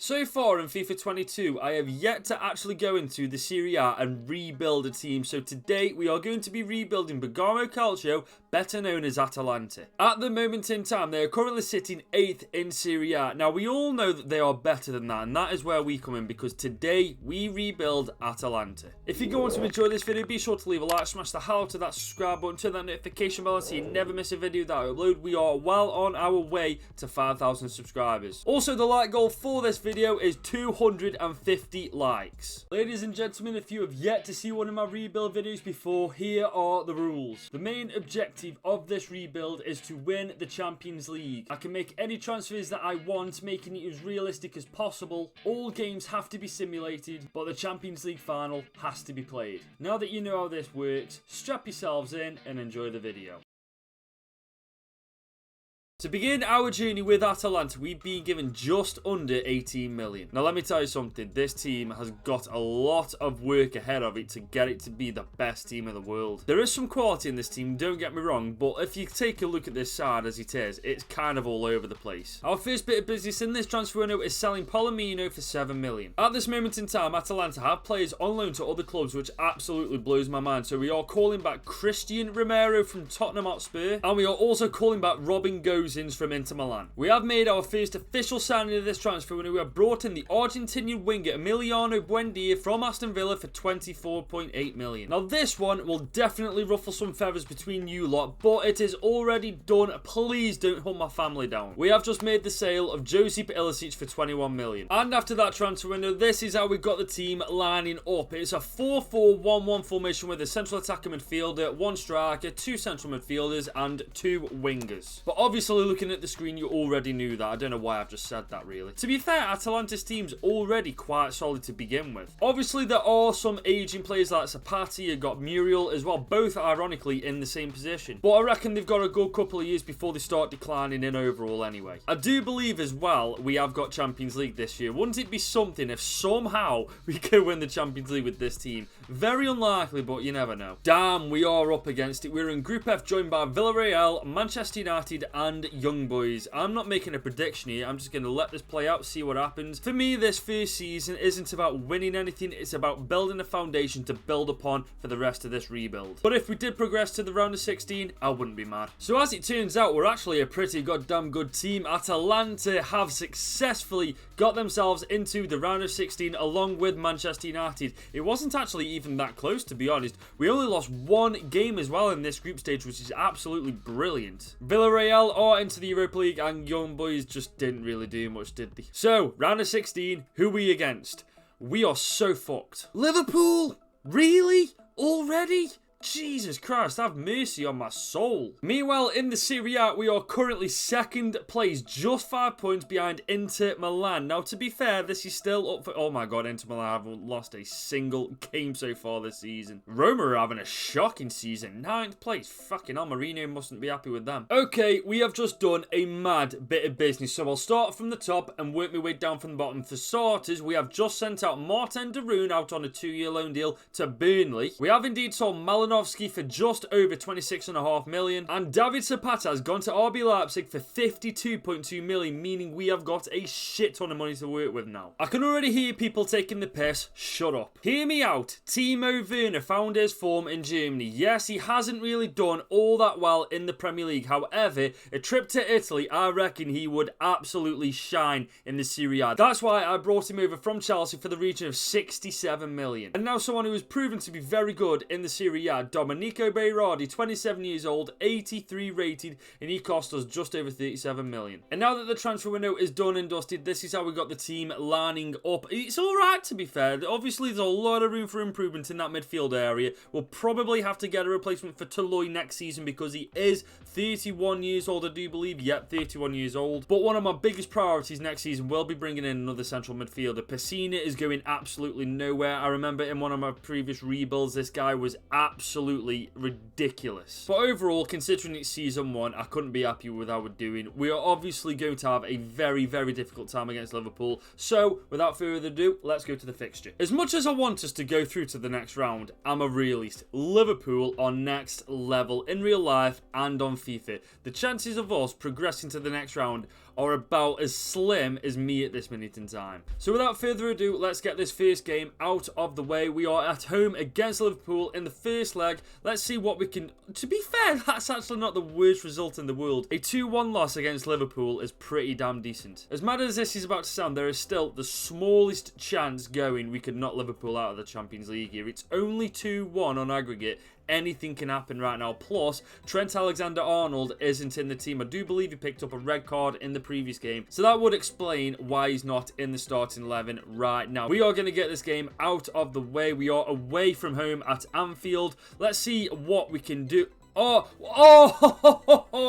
So far in FIFA 22, I have yet to actually go into the Serie A and rebuild a team. So today we are going to be rebuilding Bergamo Calcio, better known as Atalanta. At the moment in time, they are currently sitting 8th in Serie A. Now we all know that they are better than that, and that is where we come in, because today we rebuild Atalanta. If you go on to enjoy this video, be sure to leave a like, smash the hell out of that subscribe button, turn that notification bell so you never miss a video that I upload. We are well on our way to 5,000 subscribers. Also, the like goal for this video is 250 likes. Ladies and gentlemen, if you have yet to see one of my rebuild videos before, here are the rules. The main objective of this rebuild is to win the Champions League. I can make any transfers that I want, making it as realistic as possible. All games have to be simulated, but the Champions League final has to be played. Now that you know how this works, strap yourselves in and enjoy the video. To begin our journey with Atalanta, we've been given just under 18 million. Now let me tell you something, this team has got a lot of work ahead of it to get it to be the best team in the world. There is some quality in this team, don't get me wrong, but if you take a look at this side as it is, it's kind of all over the place. Our first bit of business in this transfer window is selling Palomino for 7 million. At this moment in time, Atalanta have players on loan to other clubs, which absolutely blows my mind. So we are calling back Christian Romero from Tottenham Hotspur, and we are also calling back Robin Gosens from Inter Milan. We have made our first official signing of this transfer when we have brought in the Argentinian winger Emiliano Buendia from Aston Villa for 24.8 million. Now this one will definitely ruffle some feathers between you lot, but it is already done. Please don't hunt my family down. We have just made the sale of Josip Ilicic for 21 million. And after that transfer window, this is how we got the team lining up. It's a 4-4-1-1 formation with a central attacker midfielder, 1 striker, 2 central midfielders and 2 wingers. But obviously, looking at the screen, you already knew that. I don't know why I've just said that, really. To be fair, Atalanta's team's already quite solid to begin with. Obviously, there are some aging players like Zapati, you got Muriel as well, both ironically in the same position. But I reckon they've got a good couple of years before they start declining in overall anyway. I do believe as well we have got Champions League this year. Wouldn't it be something if somehow we could win the Champions League with this team? Very unlikely, but you never know. Damn, we are up against it. We're in Group F, joined by Villarreal, Manchester United and Young Boys. I'm not making a prediction here. I'm just going to let this play out, see what happens. For me, this first season isn't about winning anything. It's about building a foundation to build upon for the rest of this rebuild. But if we did progress to the round of 16, I wouldn't be mad. So as it turns out, we're actually a pretty goddamn good team. Atalanta have successfully got themselves into the round of 16 along with Manchester United. It wasn't actually even that close, to be honest. We only lost 1 game as well in this group stage, which is absolutely brilliant. Villarreal are into the Europa League and Young Boys just didn't really do much, did they? So, round of 16, who are we against? We are so fucked. Liverpool? Really? Already? Jesus Christ, have mercy on my soul. Meanwhile, in the Serie A, we are currently 2nd place, just 5 points behind Inter Milan. Now, to be fair, this is still up for... Oh my god, Inter Milan haven't lost a single game so far this season. Roma are having a shocking season. 9th place. Fucking hell, Mourinho mustn't be happy with them. Okay, we have just done a mad bit of business. So I'll start from the top and work my way down from the bottom. For starters, we have just sent out Martin de Roon out on a 2-year loan deal to Burnley. We have indeed sold Malinovsky for just over 26.5 million, and David Zapata has gone to RB Leipzig for 52.2 million, meaning we have got a shit ton of money to work with now. I can already hear people taking the piss. Shut up. Hear me out. Timo Werner found his form in Germany. Yes, he hasn't really done all that well in the Premier League. However, a trip to Italy, I reckon he would absolutely shine in the Serie A. That's why I brought him over from Chelsea for the region of 67 million. And now someone who has proven to be very good in the Serie A, Domenico Berardi, 27 years old, 83 rated, and he cost us just over 37 million. And now that the transfer window is done and dusted, this is how we got the team lining up. It's alright, to be fair. Obviously, there's a lot of room for improvement in that midfield area. We'll probably have to get a replacement for Toloi next season because he is 31 years old, I do believe. Yep, 31 years old. But one of my biggest priorities next season will be bringing in another central midfielder. Pessina is going absolutely nowhere. I remember in one of my previous rebuilds, this guy was absolutely ridiculous. But overall, considering it's season 1, I couldn't be happy with how we're doing. We are obviously going to have a very, very difficult time against Liverpool. So, without further ado, let's go to the fixture. As much as I want us to go through to the next round, I'm a realist. Liverpool are next level in real life and on FIFA. The chances of us progressing to the next round are about as slim as me at this minute in time. So without further ado, let's get this first game out of the way. We are at home against Liverpool in the first leg. Let's see what we can... To be fair, that's actually not the worst result in the world. A 2-1 loss against Liverpool is pretty damn decent. As mad as this is about to sound, there is still the smallest chance going we could knock Liverpool out of the Champions League here. It's only 2-1 on aggregate. Anything can happen right now. Plus, Trent Alexander-Arnold isn't in the team. I do believe he picked up a red card in the previous game. So that would explain why he's not in the starting 11 right now. We are going to get this game out of the way. We are away from home at Anfield. Let's see what we can do. Oh,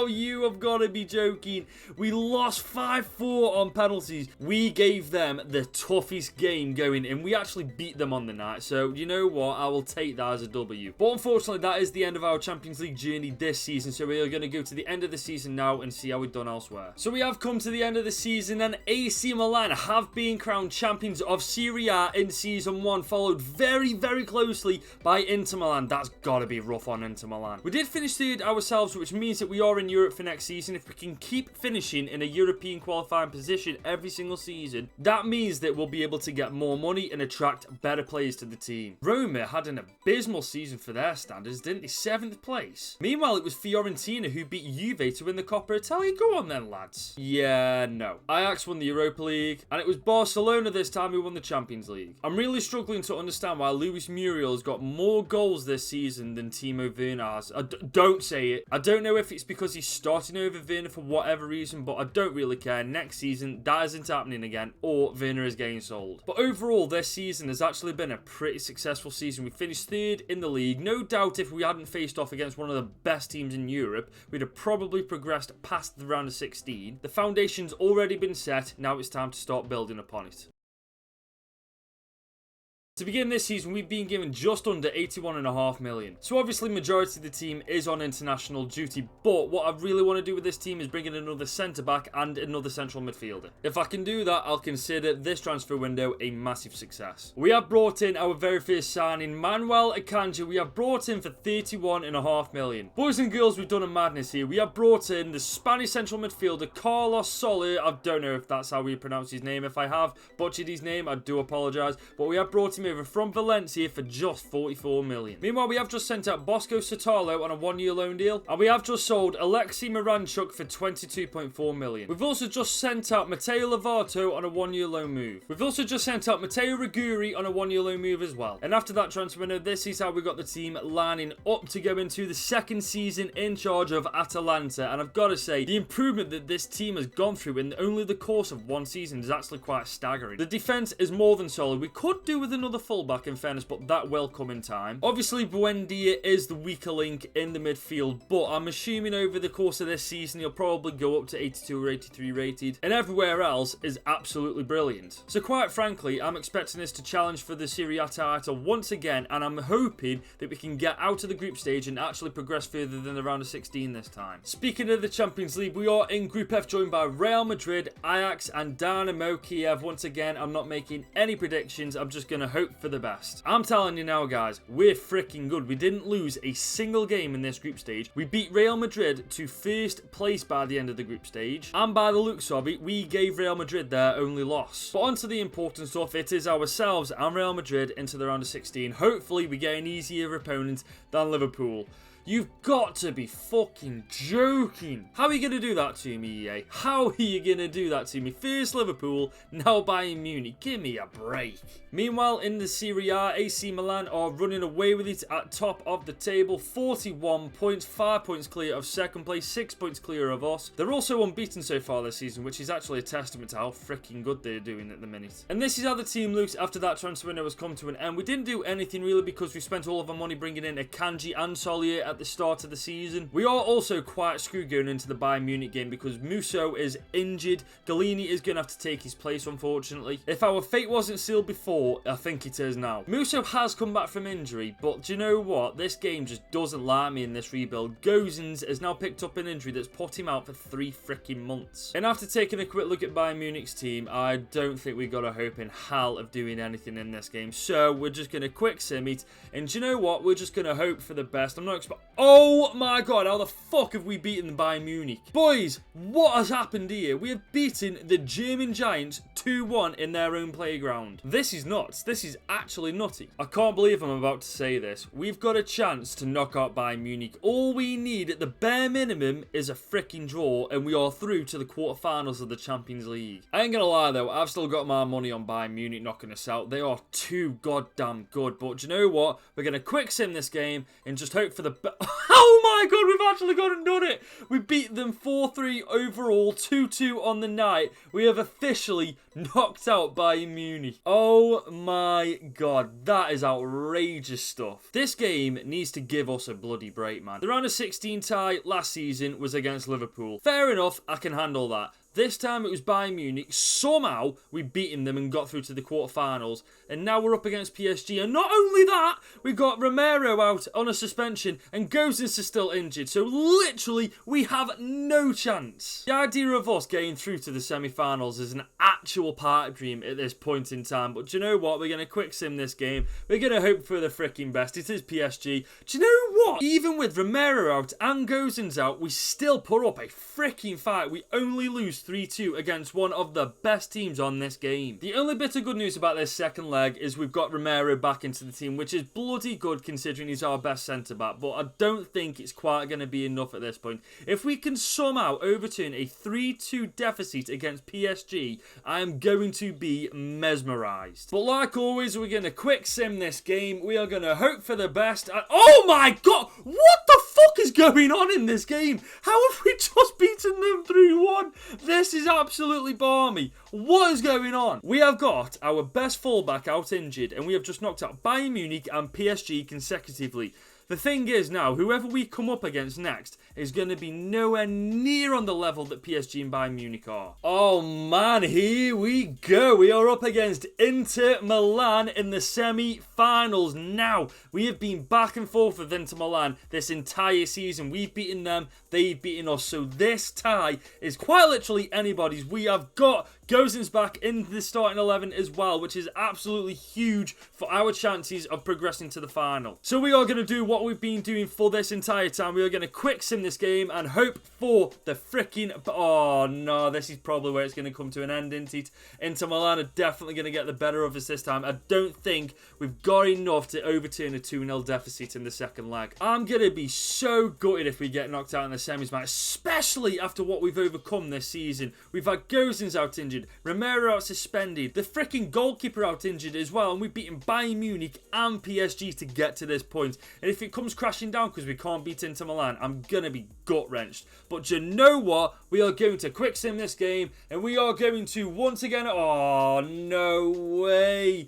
you have got to be joking. We lost 5-4 on penalties. We gave them the toughest game going, and we actually beat them on the night. So, you know what? I will take that as a W. But unfortunately, that is the end of our Champions League journey this season. So we are going to go to the end of the season now and see how we've done elsewhere. So we have come to the end of the season, and AC Milan have been crowned champions of Serie A in Season 1, followed very, very closely by Inter Milan. That's got to be rough on Inter Milan. We did finish third ourselves, which means that we are in Europe for next season. If we can keep finishing in a European qualifying position every single season, that means that we'll be able to get more money and attract better players to the team. Roma had an abysmal season for their standards, didn't they? 7th place. Meanwhile, it was Fiorentina who beat Juve to win the Coppa Italia. Go on then, lads. Yeah, no. Ajax won the Europa League, and it was Barcelona this time who won the Champions League. I'm really struggling to understand why Luis Muriel has got more goals this season than Timo Werner has. Don't say it. I don't know if it's because he's starting over Werner for whatever reason, but I don't really care. Next season, that isn't happening again, or Werner is getting sold. But overall, this season has actually been a pretty successful season. We finished third in the league. No doubt if we hadn't faced off against one of the best teams in Europe, we'd have probably progressed past the round of 16. The foundation's already been set. Now it's time to start building upon it. To begin this season, we've been given just under 81.5 million. So obviously, majority of the team is on international duty, but what I really want to do with this team is bring in another centre-back and another central midfielder. If I can do that, I'll consider this transfer window a massive success. We have brought in our very first signing, Manuel Akanji. We have brought in for 31.5 million. Boys and girls, we've done a madness here. We have brought in the Spanish central midfielder, Carlos Soler. I don't know if that's how we pronounce his name. If I have butchered his name, I do apologise. But we have brought him over from Valencia for just 44 million. Meanwhile, we have just sent out Bosco Sotalo on a 1-year loan deal, and we have just sold Alexei Miranchuk for 22.4 million. We've also just sent out Matteo Lovato on a 1-year loan move. We've also just sent out Matteo Riguri on a 1-year loan move as well. And after that transfer window, this is how we got the team lining up to go into the second season in charge of Atalanta. And I've got to say, the improvement that this team has gone through in only the course of one season is actually quite staggering. The defense is more than solid. We could do with another fullback in fairness, but that will come in time. Obviously, Buendia is the weaker link in the midfield, but I'm assuming over the course of this season, he'll probably go up to 82 or 83 rated, and everywhere else is absolutely brilliant. So quite frankly, I'm expecting us to challenge for the Serie A title once again, and I'm hoping that we can get out of the group stage and actually progress further than the round of 16 this time. Speaking of the Champions League, we are in Group F, joined by Real Madrid, Ajax, and Dynamo Kiev. Once again, I'm not making any predictions. I'm just going to hope for the best. I'm telling you now, guys, we're freaking good. We didn't lose a single game in this group stage. We beat Real Madrid to first place by the end of the group stage, and by the looks of it, we gave Real Madrid their only loss. But on to the important stuff. It is ourselves and Real Madrid into the round of 16. Hopefully, we get an easier opponent than Liverpool. You've got to be fucking joking. How are you going to do that to me, EA? How are you going to do that to me? First Liverpool, now Bayern Munich. Give me a break. Meanwhile, in the Serie A, AC Milan are running away with it at top of the table. 41 points, 5 points clear of second place, 6 points clear of us. They're also unbeaten so far this season, which is actually a testament to how freaking good they're doing at the minute. And this is how the team looks after that transfer window has come to an end. We didn't do anything really because we spent all of our money bringing in Akanji and Solier at the start of the season. We are also quite screwed going into the Bayern Munich game because Musso is injured. Galini is going to have to take his place, unfortunately. If our fate wasn't sealed before, I think it is now. Musso has come back from injury, but do you know what? This game just doesn't like me in this rebuild. Gozens has now picked up an injury that's put him out for 3 freaking months. And after taking a quick look at Bayern Munich's team, I don't think we got a hope in hell of doing anything in this game. So we're just going to quick sim it. And do you know what? We're just going to hope for the best. I'm not Oh my god, how the fuck have we beaten Bayern Munich? Boys, what has happened here? We have beaten the German Giants 2-1 in their own playground. This is nuts. This is actually nutty. I can't believe I'm about to say this. We've got a chance to knock out Bayern Munich. All we need at the bare minimum is a freaking draw, and we are through to the quarterfinals of the Champions League. I ain't gonna lie though, I've still got my money on Bayern Munich knocking us out. They are too goddamn good. But do you know what? We're gonna quick sim this game and just hope for the Oh my god, we've actually gone and done it. We beat them 4-3 overall, 2-2 on the night. We have officially knocked out Bayern Munich. Oh my god, that is outrageous stuff. This game needs to give us a bloody break, man. The round of 16 tie last season was against Liverpool. Fair enough, I can handle that. This time it was Bayern Munich. Somehow we beaten them and got through to the quarterfinals. And now we're up against PSG. And not only that, we got Romero out on a suspension and Gosens is still injured. So literally we have no chance. The idea of us getting through to the semi-finals is an actual pipe dream at this point in time. But do you know what? We're going to quick sim this game. We're going to hope for the freaking best. It is PSG. Do you know what? Even with Romero out and Gosens out, we still put up a freaking fight. We only lose 3-2 against one of the best teams on this game. The only bit of good news about this second leg is we've got Romero back into the team, which is bloody good considering he's our best centre-back, but I don't think it's quite going to be enough at this point. If we can somehow overturn a 3-2 deficit against PSG, I am going to be mesmerised. But like always, we're going to quick sim this game. We are going to hope for the best. Oh my god! What the fuck is going on in this game? How have we just beaten them 3-1? This is absolutely balmy. What is going on? We have got our best fullback out injured, and we have just knocked out Bayern Munich and PSG consecutively. The thing is now, whoever we come up against next is going to be nowhere near on the level that PSG and Bayern Munich are. Oh man, here we go. We are up against Inter Milan in the semi-finals. Now, we have been back and forth with Inter Milan this entire season. We've beaten them, they've beaten us. So this tie is quite literally anybody's. We have got Gosens back in the starting 11 as well, which is absolutely huge for our chances of progressing to the final. So we are going to do what we've been doing for this entire time. We are going to quick sim this game and hope for the freaking... Oh no, this is probably where it's going to come to an end, isn't it? Inter Milan are definitely going to get the better of us this time. I don't think we've got enough to overturn a 2-0 deficit in the second leg. I'm going to be so gutted if we get knocked out in the semis, man, especially after what we've overcome this season. We've had Gosens out injured, Romero out suspended, the freaking goalkeeper out injured as well, and we've beaten Bayern Munich and PSG to get to this point. And if it comes crashing down because we can't beat Inter Milan, I'm going to be gut-wrenched. But you know what? We are going to quick sim this game, and we are going to once again... Oh, no way.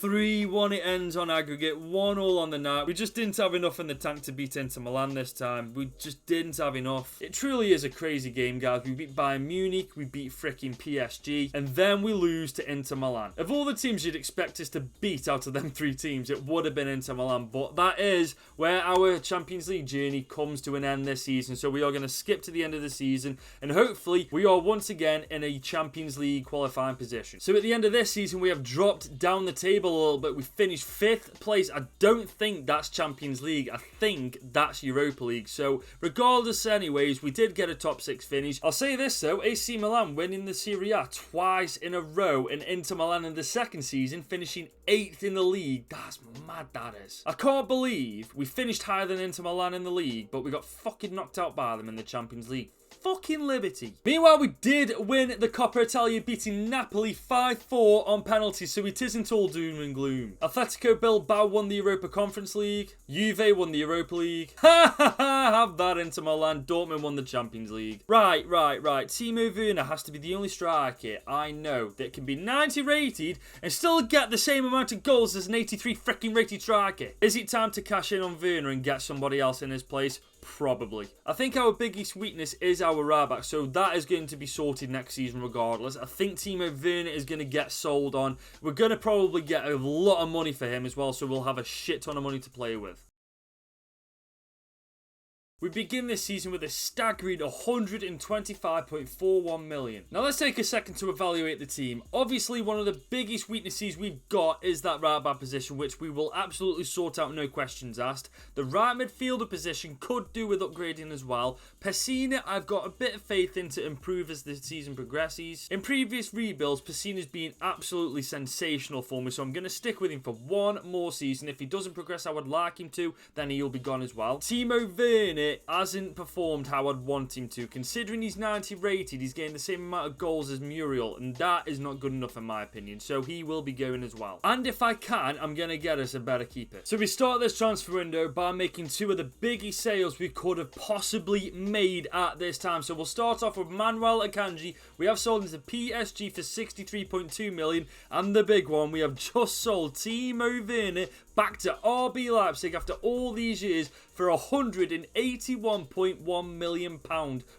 3-1 it ends on aggregate, 1-1 on the night. We just didn't have enough in the tank to beat Inter Milan this time. We just didn't have enough. It truly is a crazy game, guys. We beat Bayern Munich, we beat freaking PSG, and then we lose to Inter Milan. Of all the teams you'd expect us to beat out of them three teams, it would have been Inter Milan, but that is where our Champions League journey comes to an end this season. So we are going to skip to the end of the season, and hopefully we are once again in a Champions League qualifying position. So at the end of this season, we have dropped down the table a little bit. We finished 5th place. I don't think that's Champions League. I think that's Europa League. So regardless anyways, we did get a top 6 finish. I'll say this though, AC Milan winning the Serie A twice in a row, and Inter Milan in the second season finishing 8th in the league. That's mad, that is. I can't believe we finished higher than Inter Milan in the league, but we got fucking knocked out by them in the Champions League. Fucking liberty. Meanwhile, we did win the Coppa Italia, beating Napoli 5-4 on penalties, so it isn't all doom and gloom. Atletico Bilbao won the Europa Conference League. Juve won the Europa League. Ha ha ha, have that, Inter Milan. Dortmund won the Champions League. Right. Timo Werner has to be the only striker I know that can be 90 rated and still get the same amount of goals as an 83 freaking rated striker. Is it time to cash in on Werner and get somebody else in his place? Probably. I think our biggest weakness is our right back, so that is going to be sorted next season regardless. I think Timo Werner is going to get sold on. We're going to probably get a lot of money for him as well, so we'll have a shit ton of money to play with. We begin this season with a staggering 125.41 million. Now let's take a second to evaluate the team. Obviously, one of the biggest weaknesses we've got is that right back position, which we will absolutely sort out, no questions asked. The right midfielder position could do with upgrading as well. Pessina, I've got a bit of faith in to improve as the season progresses. In previous rebuilds, Pessina's been absolutely sensational for me, so I'm going to stick with him for one more season. If he doesn't progress how I'd like him to, then he'll be gone as well. Timo Werner hasn't performed how I'd want him to. Considering he's 90 rated, he's getting the same amount of goals as Muriel, and that is not good enough in my opinion, so he will be going as well. And if I can, I'm going to get us a better keeper. So we start this transfer window by making two of the biggest sales we could have possibly made at this time. So we'll start off with Manuel Akanji. We have sold him to PSG for 63.2 million, and the big one, we have just sold Timo Werner back to RB Leipzig after all these years for £181.1 million.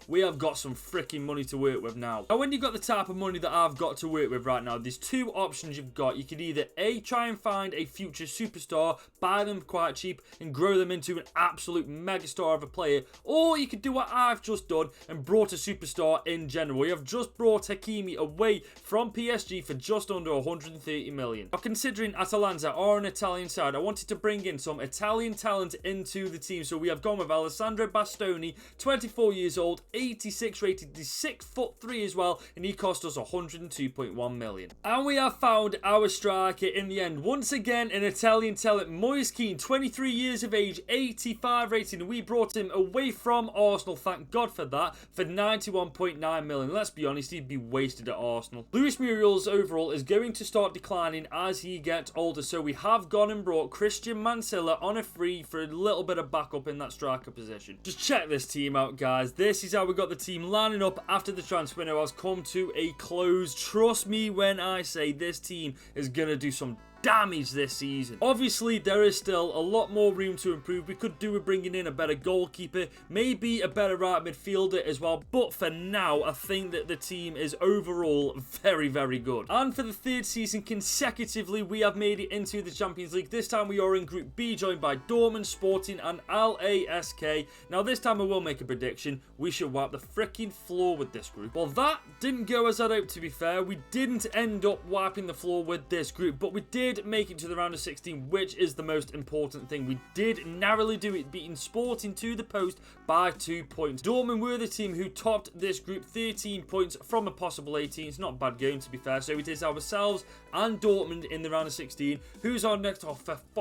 We have got some freaking money to work with now. And when you've got the type of money that I've got to work with right now, there's two options you've got. You could either A, try and find a future superstar, buy them quite cheap and grow them into an absolute megastar of a player, or you could do what I've just done and brought a superstar in general. We have just brought Hakimi away from PSG for just under 130 million. Now, considering Atalanta are an Italian side, I wanted to bring in some Italian talent into the team, so we have gone with Alessandro Bastoni, 24 years old, 86 rated, he's 6'3" as well, and he cost us 102.1 million. And we have found our striker in the end. Once again, an Italian talent, Moise Kean, 23 years of age, 85 rating, and we brought him away from Arsenal, thank God for that, for 91.9 million. Let's be honest, he'd be wasted at Arsenal. Luis Muriel's overall is going to start declining as he gets older, so we have gone and brought Christian Mansilla on a free for a little bit of backup in that striker position. Just check this team out, guys. This is how we got the team lining up after the transfer window has come to a close. Trust me when I say this team is going to do some damage this season. Obviously, there is still a lot more room to improve. We could do with bringing in a better goalkeeper, maybe a better right midfielder as well, but for now, I think that the team is overall very, very good. And for the third season consecutively, we have made it into the Champions League. This time we are in Group B, joined by Dortmund, Sporting and LASK. Now this time I will make a prediction. We should wipe the freaking floor with this group. Well, that didn't go as I'd hoped, to be fair. We didn't end up wiping the floor with this group, but we did make it to the round of 16, which is the most important thing. We did narrowly do it, beating Sporting to the post by 2 points. Dortmund were the team who topped this group, 13 points from a possible 18. It's not a bad game, to be fair. So it is ourselves and Dortmund in the round of 16. Who's our next? Oh,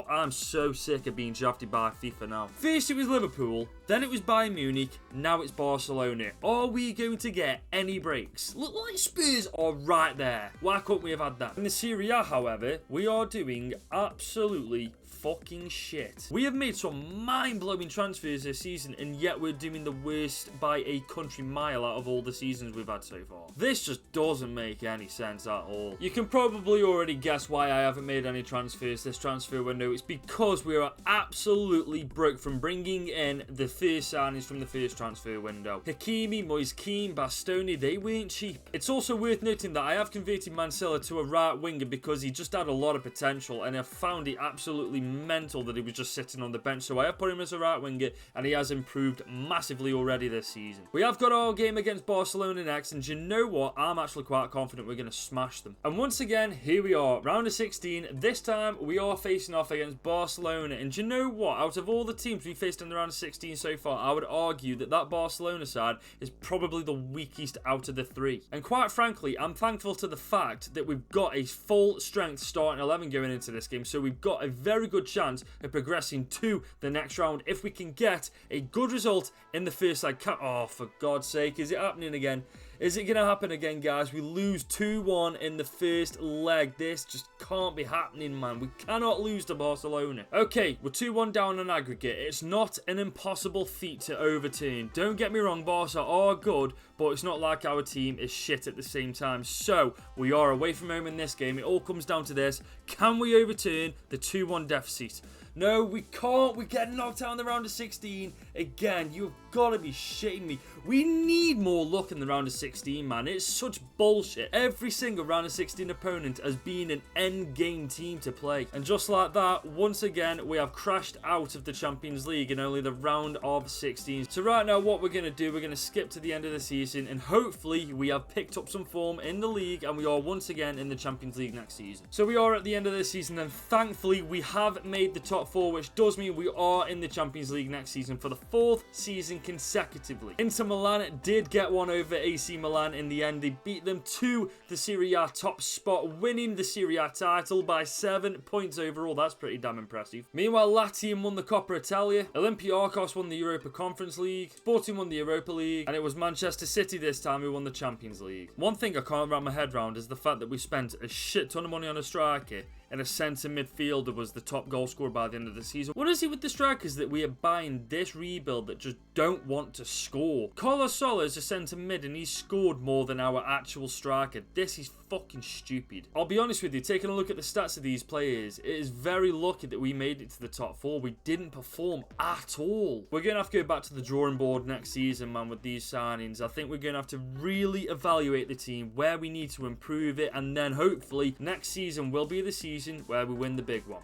I'm so sick of being drafted by FIFA now. First it was Liverpool, then it was Bayern Munich, now it's Barcelona. Are we going to get any breaks? Look like Spurs are right there. Why couldn't we have had that? In the Serie A, however, we are doing absolutely fucking shit. We have made some mind-blowing transfers this season, and yet we're doing the worst by a country mile out of all the seasons we've had so far. This just doesn't make any sense at all. You can probably already guess why I haven't made any transfers this transfer window. It's because we are absolutely broke from bringing in the first signings from the first transfer window. Hakimi, Moise Kean, Bastoni, they weren't cheap. It's also worth noting that I have converted Mansilla to a right winger because he just had a lot of potential, and I found it absolutely mental that he was just sitting on the bench, so I have put him as a right winger and he has improved massively already this season. We have got our game against Barcelona next, and you know what, I'm actually quite confident we're going to smash them. And once again, here we are, round of 16. This time we are facing off against Barcelona, and you know what, out of all the teams we faced in the round of 16 so far, I would argue that that Barcelona side is probably the weakest out of the three. And quite frankly, I'm thankful to the fact that we've got a full strength starting 11 going into this game, so we've got a very good chance of progressing to the next round if we can get a good result in the first leg. Oh, for God's sake, is it happening again? Is it going to happen again, guys? We lose 2-1 in the first leg. This just can't be happening, man. We cannot lose to Barcelona. Okay, we're 2-1 down on aggregate. It's not an impossible feat to overturn. Don't get me wrong, Barca are good, but it's not like our team is shit at the same time. So, we are away from home in this game. It all comes down to this. Can we overturn the 2-1 deficit? No, we can't. We get knocked out in the round of 16. Again, you've got to be shitting me. We need more luck in the round of 16, man. It's such bullshit. Every single round of 16 opponent has been an end game team to play. And just like that, once again, we have crashed out of the Champions League in only the round of 16. So right now, what we're going to do, we're going to skip to the end of the season, and hopefully we have picked up some form in the league, and we are once again in the Champions League next season. So we are at the end of this season, and thankfully we have made the top 4, which does mean we are in the Champions League next season for the 4th season consecutively. Inter Milan did get one over AC Milan in the end. They beat them to the Serie A top spot, winning the Serie A title by 7 points overall. That's pretty damn impressive. Meanwhile, Latium won the Coppa Italia, Olympiacos won the Europa Conference League, Sporting won the Europa League, and it was Manchester City this time who won the Champions League. One thing I can't wrap my head around is the fact that we spent a shit ton of money on a striker and a centre midfielder was the top goal scorer by the end of the season. What is it with the strikers that we are buying this rebuild that just don't want to score? Carlos Soler is a centre mid and he's scored more than our actual striker. This is fucking stupid. I'll be honest with you, taking a look at the stats of these players, it is very lucky that we made it to the top 4. We didn't perform at all. We're going to have to go back to the drawing board next season, man, with these signings. I think we're going to have to really evaluate the team, where we need to improve it, and then hopefully next season will be the season where we win the big one.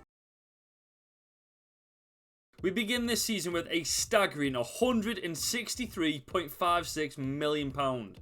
We begin this season with a staggering £163.56 million.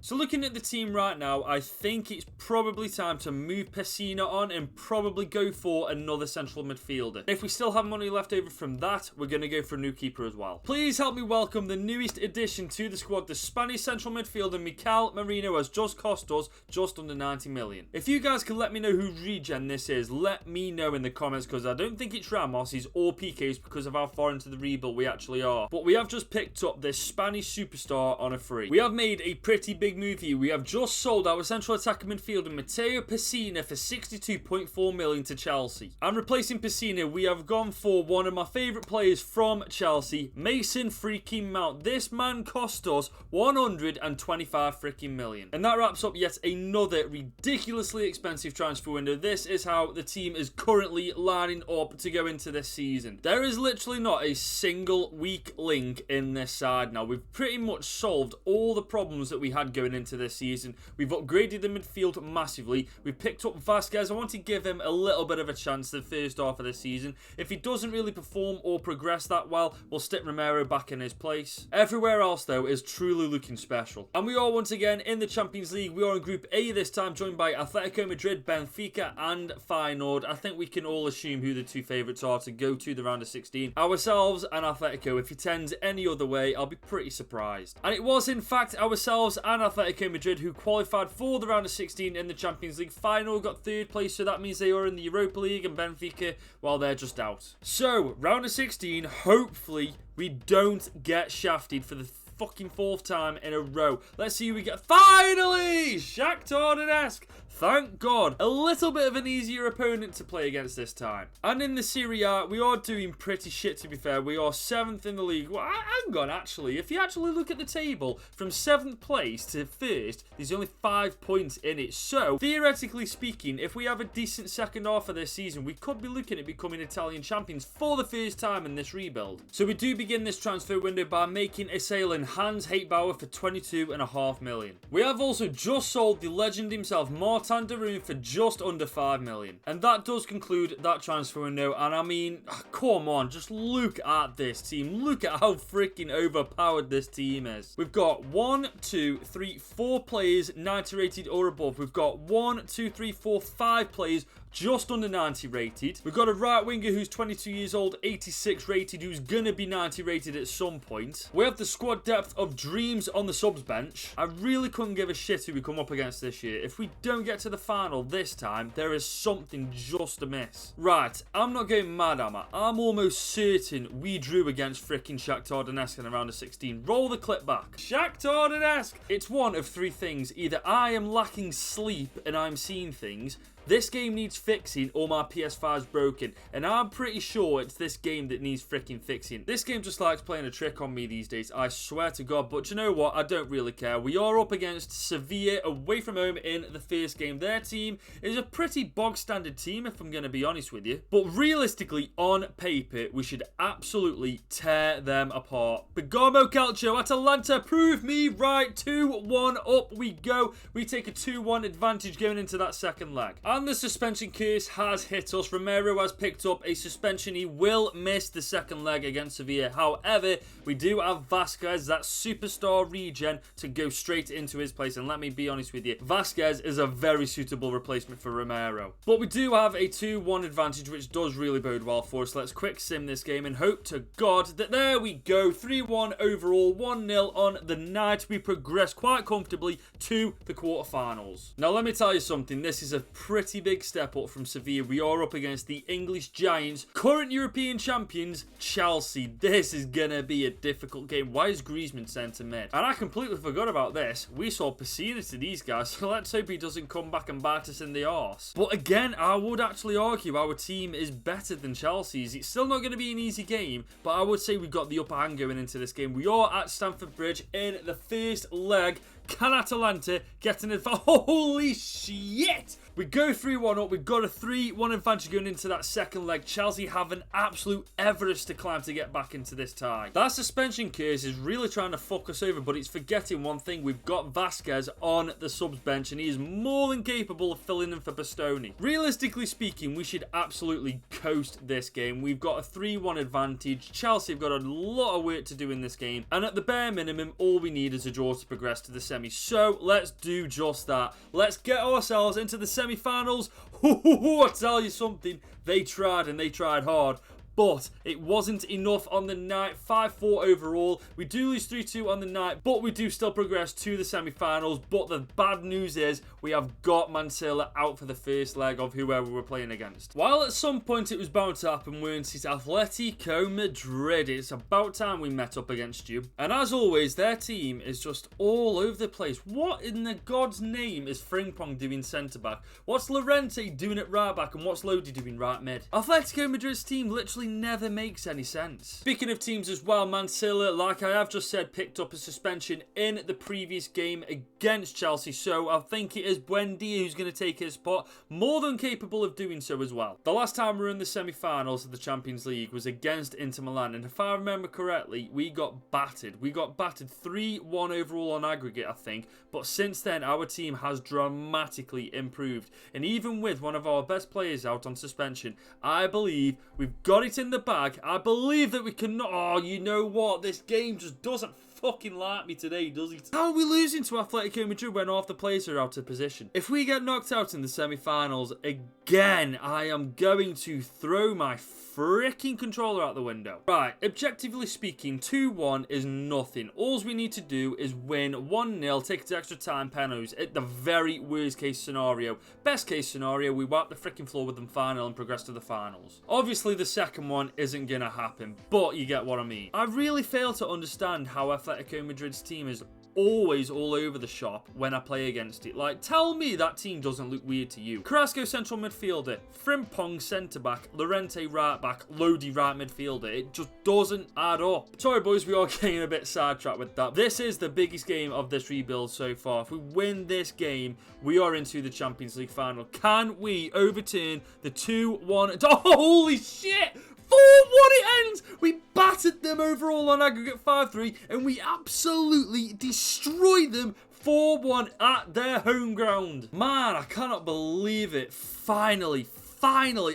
So looking at the team right now, I think it's probably time to move Pessina on and probably go for another central midfielder. If we still have money left over from that, we're going to go for a new keeper as well. Please help me welcome the newest addition to the squad. The Spanish central midfielder Mikel Merino has just cost us just under 90 million. If you guys can let me know who regen this is, let me know in the comments, because I don't think it's Ramos's or PK's because of how far into the rebuild we actually are. But we have just picked up this Spanish superstar on a free. We have made a pretty big move here. We have just sold our central attacker midfielder Matteo Pessina for 62.4 million to Chelsea. And replacing Pessina, we have gone for one of my favourite players from Chelsea, Mason freaking Mount. This man cost us 125 freaking million. And that wraps up yet another ridiculously expensive transfer window. This is how the team is currently lining up to go into this season. There is literally not a single weak link in this side now. We've pretty much solved all the problems that we had going into this season. We've upgraded the midfield massively. We've picked up Vasquez. I want to give him a little bit of a chance the first half of the season. If he doesn't really perform or progress that well, we'll stick Romero back in his place. Everywhere else, though, is truly looking special. And we are once again in the Champions League. We are in Group A this time, joined by Atletico Madrid, Benfica, and Feyenoord. I think we can all assume who the two favourites are to go to the round of 16. Ourselves and Atletico. If it ends any other way, I'll be pretty surprised. And it was in fact ourselves and Atletico Madrid who qualified for the round of 16 in the Champions League. Feyenoord got 3rd place, so that means they are in the Europa League, and Benfica, well, they're just out. So, round of 16, hopefully we don't get shafted for the fucking 4th time in a row. Let's see who we get. Finally! Shakhtar Donetsk. Thank God. A little bit of an easier opponent to play against this time. And in the Serie A, we are doing pretty shit, to be fair. We are 7th in the league. Well, hang on, actually. If you actually look at the table, from 7th place to 1st, there's only 5 points in it. So, theoretically speaking, if we have a decent second half of this season, we could be looking at becoming Italian champions for the first time in this rebuild. So we do begin this transfer window by making a sale in Hans Heitbauer for 22.5 million. We have also just sold the legend himself, Martin Daroon, for just under 5 million. And that does conclude that transfer window. And I mean, come on, just look at this team. Look at how freaking overpowered this team is. We've got 1, 2, 3, 4 players 90 rated or above. We've got 1, 2, 3, 4, 5 players just under 90 rated. We've got a right winger who's 22 years old, 86 rated, who's gonna be 90 rated at some point. We have the squad depth of dreams on the subs bench. I really couldn't give a shit who we come up against this year. If we don't get to the final this time, there is something just amiss. Right, I'm not going mad, am I? I'm almost certain we drew against freaking Shakhtar Donetsk in the round of 16. Roll the clip back. Shakhtar Donetsk! It's one of 3 things. Either I am lacking sleep and I'm seeing things, this game needs fixing, or my PS5's broken. And I'm pretty sure it's this game that needs freaking fixing. This game just likes playing a trick on me these days. I swear swear to God. But you know what? I don't really care. We are up against Sevilla away from home in the first game. Their team is a pretty bog-standard team, if I'm going to be honest with you. But realistically, on paper, we should absolutely tear them apart. Bergamo Calcio, Atalanta, prove me right. 2-1, up we go. We take a 2-1 advantage going into that second leg. And the suspension curse has hit us. Romero has picked up a suspension. He will miss the second leg against Sevilla. However, we do have Vasquez, that superstar regen, to go straight into his place. And let me be honest with you, Vasquez is a very suitable replacement for Romero. But we do have a 2-1 advantage, which does really bode well for us. Let's quick sim this game and hope to God that there we go. 3-1 overall, 1-0 on the night. We progress quite comfortably to the quarterfinals. Now, let me tell you something. This is a pretty big step up from Sevilla. We are up against the English Giants, current European champions, Chelsea. This is going to be a difficult game. Why is Griezmann centre mid? And I completely forgot about this. We saw Pessina to these guys, so let's hope he doesn't come back and bite us in the arse. But again, I would actually argue our team is better than Chelsea's. It's still not going to be an easy game, but I would say we've got the upper hand going into this game. We are at Stamford Bridge in the first leg. Can Atalanta get an advantage? Holy shit! We go 3-1 up. We've got a 3-1 advantage going into that second leg. Chelsea have an absolute Everest to climb to get back into this tie. That suspension curse is really trying to fuck us over, but it's forgetting one thing. We've got Vasquez on the subs bench, and he is more than capable of filling in for Bastoni. Realistically speaking, we should absolutely coast this game. We've got a 3-1 advantage. Chelsea have got a lot of work to do in this game, and at the bare minimum, all we need is a draw to progress to the semi. So let's do just that. Let's get ourselves into the semi-finals. I tell you something, they tried and they tried hard. But it wasn't enough on the night. 5-4 overall. We do lose 3-2 on the night, but we do still progress to the semi-finals. But the bad news is we have got Mansilla out for the first leg of whoever we're playing against. While at some point it was bound to happen, weren't it? Atletico Madrid. It's about time we met up against you. And as always, their team is just all over the place. What in the God's name is Frimpong doing centre-back? What's Llorente doing at right-back? And what's Lodi doing right mid? Atletico Madrid's team literally never makes any sense. Speaking of teams as well, Mansilla, like I have just said, picked up a suspension in the previous game against Chelsea, so I think it is Buendia who's going to take his spot, more than capable of doing so as well. The last time we were in the semi-finals of the Champions League was against Inter Milan, and if I remember correctly, we got battered. We got battered 3-1 overall on aggregate, I think, but since then our team has dramatically improved, and even with one of our best players out on suspension, I believe we've got it in the bag. I believe that we can. Oh, you know what? This game just doesn't fucking like me today, does it? How are we losing to Atletico Madrid when half the players are out of position? If we get knocked out in the semi-finals again, I am going to throw my freaking controller out the window. Right, objectively speaking, 2-1 is nothing. All we need to do is win 1-0, take it to extra time, penalties. At the very worst case scenario. Best case scenario, we wipe the freaking floor with them final and progress to the finals. Obviously, the second one isn't going to happen, but you get what I mean. I really fail to understand how Atletico Madrid's team is always all over the shop when I play against it. Like, tell me that team doesn't look weird to you. Carrasco central midfielder, Frimpong centre back, Llorente right back, Lodi right midfielder. It just doesn't add up. Sorry boys, we are getting a bit sidetracked with that. This is the biggest game of this rebuild so far. If we win this game, we are into the Champions League final. Can we overturn the 2-1? Oh, holy shit! 4-1 it ends! We battered them overall on aggregate 5-3, and we absolutely destroyed them 4-1 at their home ground. Man, I cannot believe it. Finally,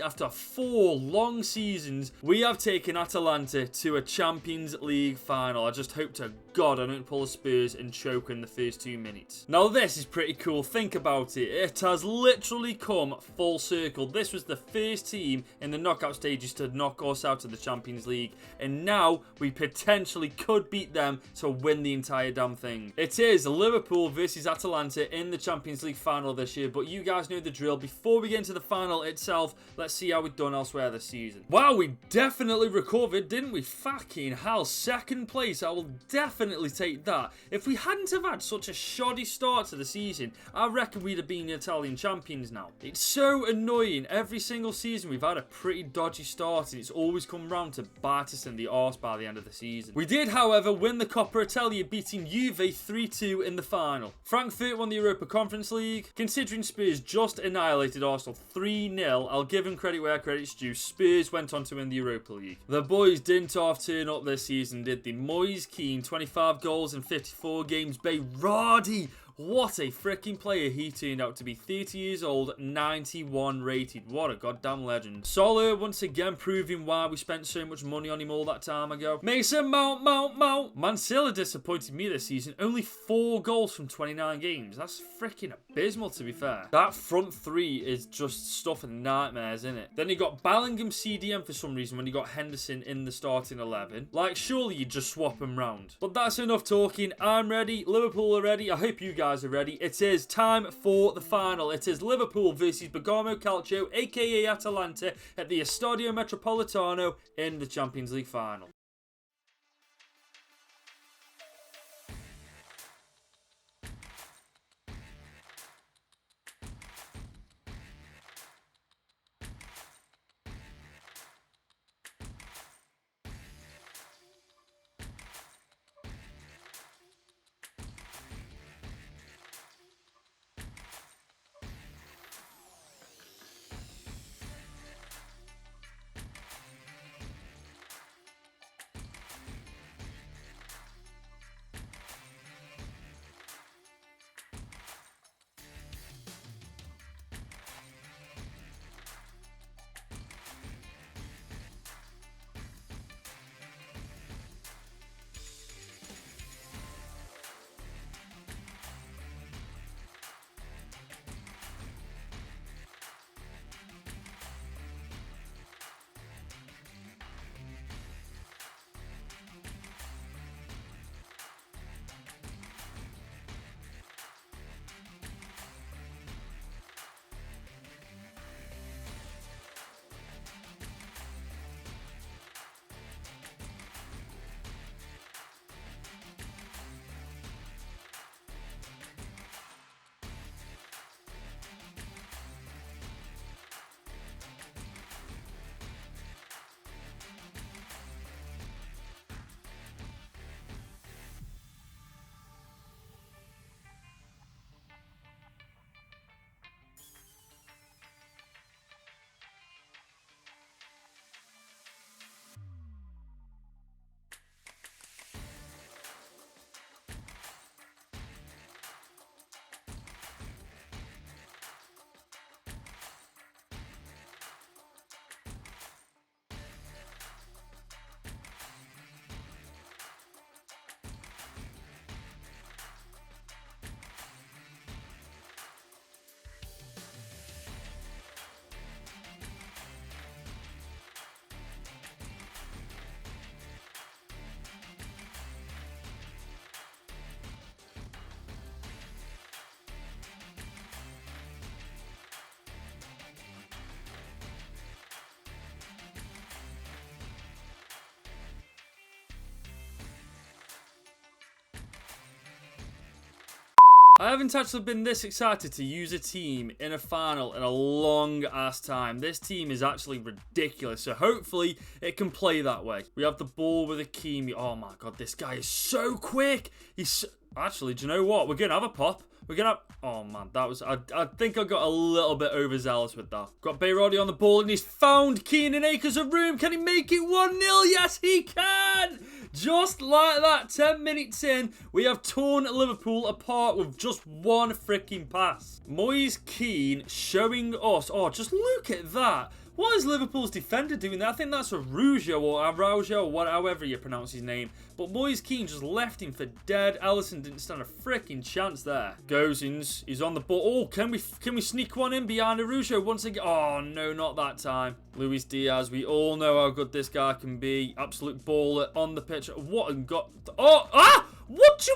after 4 long seasons, we have taken Atalanta to a Champions League final. I just hope to God I don't pull a Spurs and choke in the first 2 minutes. Now this is pretty cool. Think about it. It has literally come full circle. This was the first team in the knockout stages to knock us out of the Champions League, and now we potentially could beat them to win the entire damn thing. It is Liverpool versus Atalanta in the Champions League final this year, but you guys know the drill. Before we get into the final itself, myself. Let's see how we've done elsewhere this season. Wow, we definitely recovered, didn't we? Fucking hell, second place. I will definitely take that. If we hadn't have had such a shoddy start to the season, I reckon we'd have been the Italian champions now. It's so annoying. Every single season we've had a pretty dodgy start, and it's always come round to bite us in the arse by the end of the season. We did, however, win the Coppa Italia, beating Juve 3-2 in the final. Frankfurt won the Europa Conference League. Considering Spurs just annihilated Arsenal 3-0, I'll give them credit where credit's due. Spurs went on to win the Europa League. The boys didn't half turn up this season, did they? Moise Kean, 25 goals in 54 games. Berardi, what a freaking player he turned out to be. 30 years old, 91 rated. What a goddamn legend. Soler once again proving why we spent so much money on him all that time ago. Mason Mount. Mansilla disappointed me this season. Only 4 goals from 29 games. That's freaking abysmal, to be fair. That front three is just stuff of nightmares, isn't it? Then you got Bellingham CDM for some reason when you got Henderson in the starting 11. Like, surely you just swap them round. But that's enough talking. I'm ready. Liverpool are ready. I hope you guys are ready. It is time for the final. It is Liverpool versus Bergamo Calcio, aka Atalanta, at the Estadio Metropolitano in the Champions League final. I haven't actually been this excited to use a team in a final in a long ass time. This team is actually ridiculous, so hopefully it can play that way. We have the ball with Hakimi. Oh my god, this guy is so quick. He's so... Actually, do you know what? We're going to have a pop. We're going to have... Oh man, that was... I think I got a little bit overzealous with that. Got Berardi on the ball and he's found Keenan acres of room. Can he make it 1-0? Yes, he can! Just like that, 10 minutes in, we have torn Liverpool apart with just one freaking pass. Moise Kean showing us... Oh, just look at that. What is Liverpool's defender doing there? I think that's Araujo or however you pronounce his name. But Moise Kean just left him for dead. Alisson didn't stand a freaking chance there. Gozens, he's on the ball. Oh, can we sneak one in behind Araujo once again? Oh, no, not that time. Luis Diaz, we all know how good this guy can be. Absolute baller on the pitch. What and got... Oh, ah! What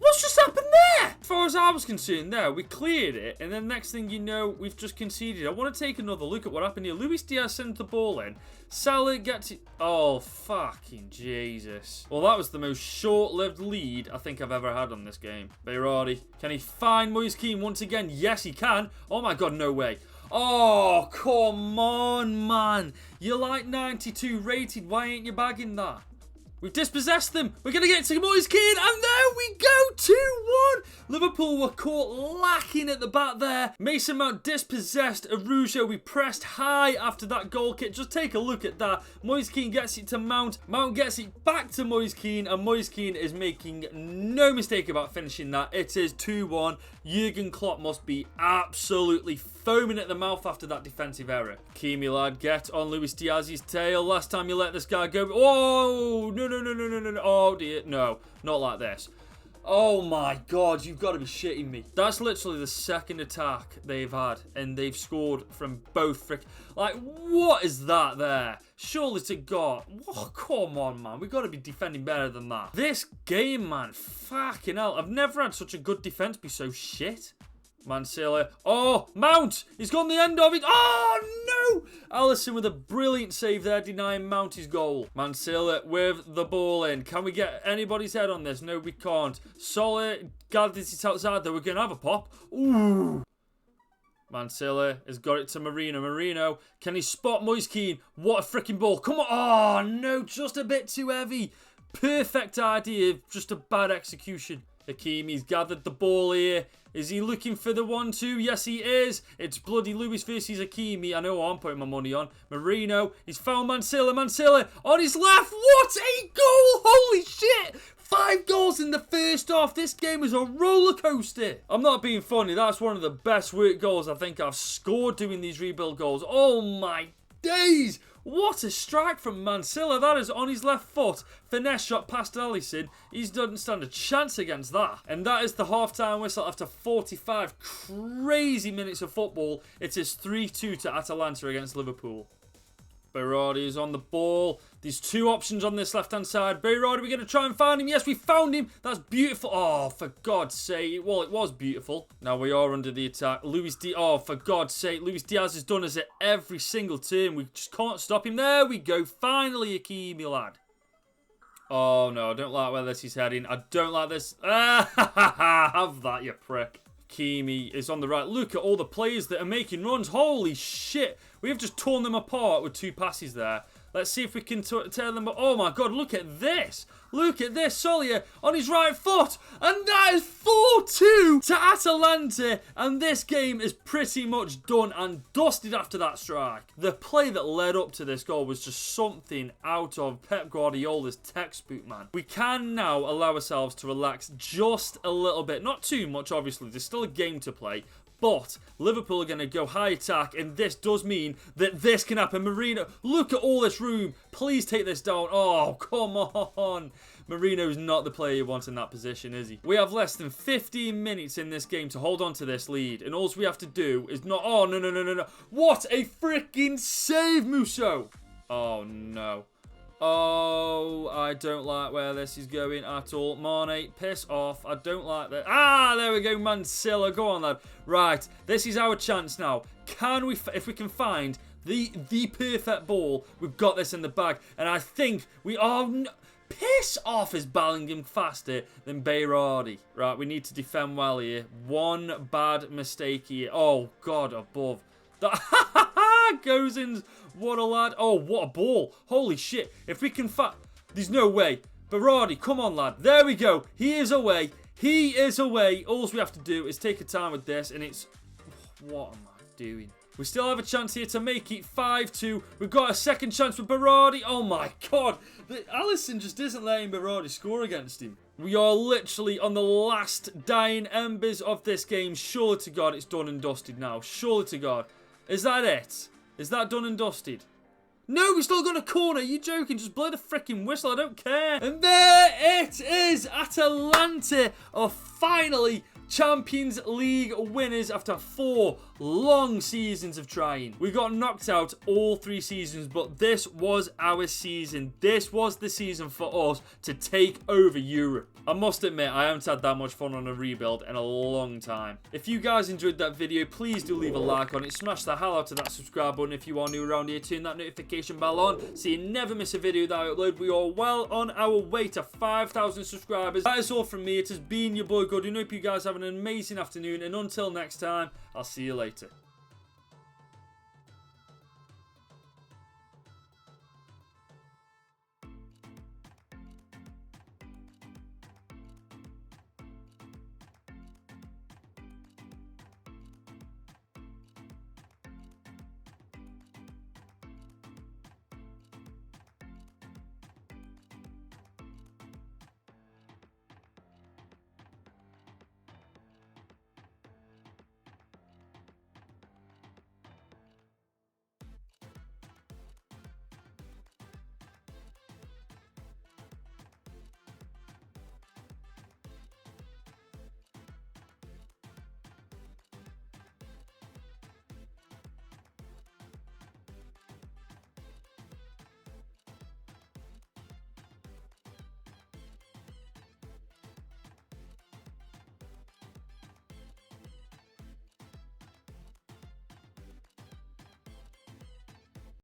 What's just happened there? As far as I was concerned there, we cleared it, and then next thing you know, we've just conceded. I want to take another look at what happened here. Luis Diaz sends the ball in. Salah gets it. Oh, fucking Jesus. Well, that was the most short-lived lead I think I've ever had on this game. Berardi, can he find Moise Kean once again? Yes, he can. Oh my God, no way. Oh, come on, man. You're like 92 rated. Why ain't you bagging that? We've dispossessed them. We're going to get to Moise Kean, and there we go, 2-1. Liverpool were caught lacking at the back there. Mason Mount dispossessed Arujo. We pressed high after that goal kick. Just take a look at that. Moise Kean gets it to Mount. Mount gets it back to Moise Kean, and Moise Kean is making no mistake about finishing that. It is 2-1. Jurgen Klopp must be absolutely foaming at the mouth after that defensive error. Kimi, lad, get on Luis Diaz's tail. Last time you let this guy go. Oh, no. Oh, dear. No, not like this. Oh, my God. You've got to be shitting me. That's literally the second attack they've had, and they've scored from both Like, what is that there? Surely to God. Oh, come on, man. We've got to be defending better than that. This game, man. Fucking hell. I've never had such a good defense be so shit. Mancilla. Oh, Mount! He's gone the end of it. Oh, no! Alisson with a brilliant save there, denying Mount his goal. Mancilla with the ball in. Can we get anybody's head on this? No, we can't. Solid gathers it outside, though. We're going to have a pop. Ooh. Mancilla has got it to Marino. Marino, can he spot Moise Kean? What a freaking ball. Come on. Oh, no, just a bit too heavy. Perfect idea, just a bad execution. Hakimi's gathered the ball here. Is he looking for the 1-2? Yes, he is. It's bloody Luis versus Hakimi. I know what I'm putting my money on. Marino, he's found Mancilla. Mancilla on his left. What a goal! Holy shit! 5 goals in the first half. This game is a roller coaster. I'm not being funny. That's one of the best work goals I think I've scored doing these rebuild goals. Oh my days! What a strike from Mancilla. That is on his left foot. Finesse shot past Alisson. He doesn't stand a chance against that. And that is the half-time whistle after 45 crazy minutes of football. It is 3-2 to Atalanta against Liverpool. Berardi is on the ball. There's 2 options on this left-hand side. Berardi, we're going to try and find him. Yes, we found him. That's beautiful. Oh, for God's sake. Well, it was beautiful. Now we are under the attack. Oh, for God's sake. Luis Diaz has done us at every single turn. We just can't stop him. There we go. Finally, Hakimi, lad. Oh, no. I don't like where this is heading. I don't like this. Have that, you prick. Hakimi is on the right. Look at all the players that are making runs. Holy shit. We have just torn them apart with 2 passes there. Let's see if we can tear them up. Oh my God, look at this. Look at this. Solia on his right foot. And that is 4-2 to Atalanta. And this game is pretty much done and dusted after that strike. The play that led up to this goal was just something out of Pep Guardiola's textbook, man. We can now allow ourselves to relax just a little bit. Not too much, obviously. There's still a game to play. But Liverpool are going to go high attack, and this does mean that this can happen. Marino, look at all this room. Please take this down. Oh, come on. Marino's not the player you want in that position, is he? We have less than 15 minutes in this game to hold on to this lead, and all we have to do is not... Oh, no. What a freaking save, Musso. Oh, no. Oh, I don't like where this is going at all. Mane, piss off. I don't like that. Ah, there we go, Mancilla. Go on, lad. Right, this is our chance now. Can we, if we can find the perfect ball, we've got this in the bag. And I think we are... No, piss off, is Bellingham faster than Berardi. Right, we need to defend well here. One bad mistake here. Oh, God, above. That goes in. What a lad. Oh, what a ball. Holy shit. If we can there's no way. Berardi, come on, lad. There we go. He is away. He is away. All we have to do is take a time with this, and it's... What am I doing? We still have a chance here to make it 5-2. We've got a second chance with Berardi. Oh, my God. Alisson just isn't letting Berardi score against him. We are literally on the last dying embers of this game. Surely to God, it's done and dusted now. Surely to God. Is that it? Is that done and dusted? No, we still got a corner. Are you joking? Just blow the freaking whistle. I don't care. And there it is. Atalanta are finally Champions League winners after 4 long seasons of trying. We got knocked out all 3 seasons, but this was our season. This was the season for us to take over Europe. I must admit, I haven't had that much fun on a rebuild in a long time. If you guys enjoyed that video, please do leave a like on it. Smash the hell out of that subscribe button if you are new around here. Turn that notification bell on so you never miss a video that I upload. We are well on our way to 5,000 subscribers. That is all from me. It has been your boy Good. I hope you guys have an amazing afternoon, and until next time, I'll see you later.